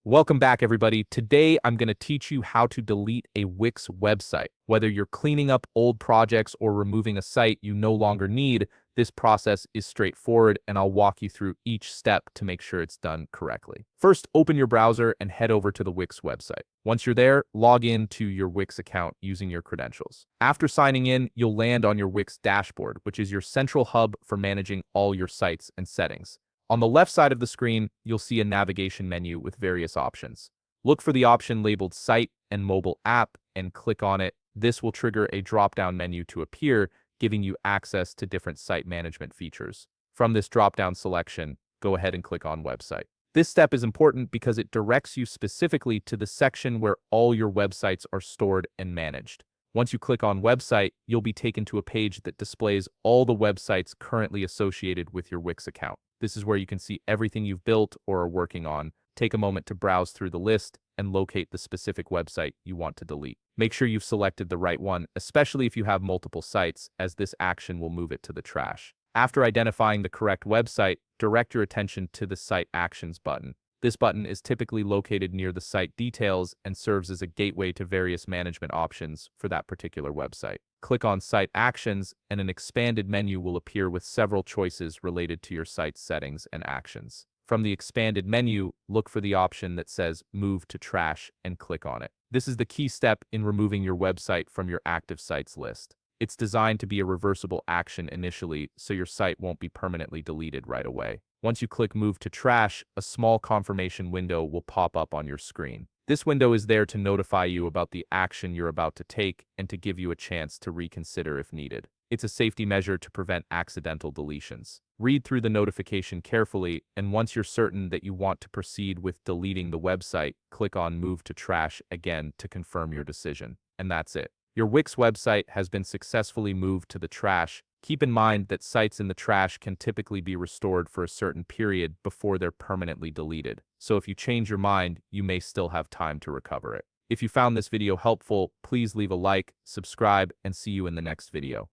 Welcome back, everybody. Today, I'm going to teach you how to delete a Wix website. Whether you're cleaning up old projects or removing a site you no longer need, this process is straightforward, and I'll walk you through each step to make sure it's done correctly. First, open your browser and head over to the Wix website. Once you're there, log in to your Wix account using your credentials. After signing in, you'll land on your Wix dashboard, which is your central hub for managing all your sites and settings. On the left side of the screen, you'll see a navigation menu with various options. Look for the option labeled Site and Mobile App and click on it. This will trigger a drop-down menu to appear, giving you access to different site management features. From this drop-down selection, go ahead and click on Website. This step is important because it directs you specifically to the section where all your websites are stored and managed. Once you click on Website, you'll be taken to a page that displays all the websites currently associated with your Wix account. This is where you can see everything you've built or are working on. Take a moment to browse through the list and locate the specific website you want to delete. Make sure you've selected the right one, especially if you have multiple sites, as this action will move it to the trash. After identifying the correct website, direct your attention to the Site Actions button. This button is typically located near the site details and serves as a gateway to various management options for that particular website. Click on Site Actions, and an expanded menu will appear with several choices related to your site's settings and actions. From the expanded menu, look for the option that says Move to Trash and click on it. This is the key step in removing your website from your active sites list. It's designed to be a reversible action initially, so your site won't be permanently deleted right away. Once you click Move to Trash, a small confirmation window will pop up on your screen. This window is there to notify you about the action you're about to take and to give you a chance to reconsider if needed. It's a safety measure to prevent accidental deletions. Read through the notification carefully, and once you're certain that you want to proceed with deleting the website, click on Move to Trash again to confirm your decision. And that's it. Your Wix website has been successfully moved to the trash. Keep in mind that sites in the trash can typically be restored for a certain period before they're permanently deleted. So if you change your mind, you may still have time to recover it. If you found this video helpful, please leave a like, subscribe, and see you in the next video.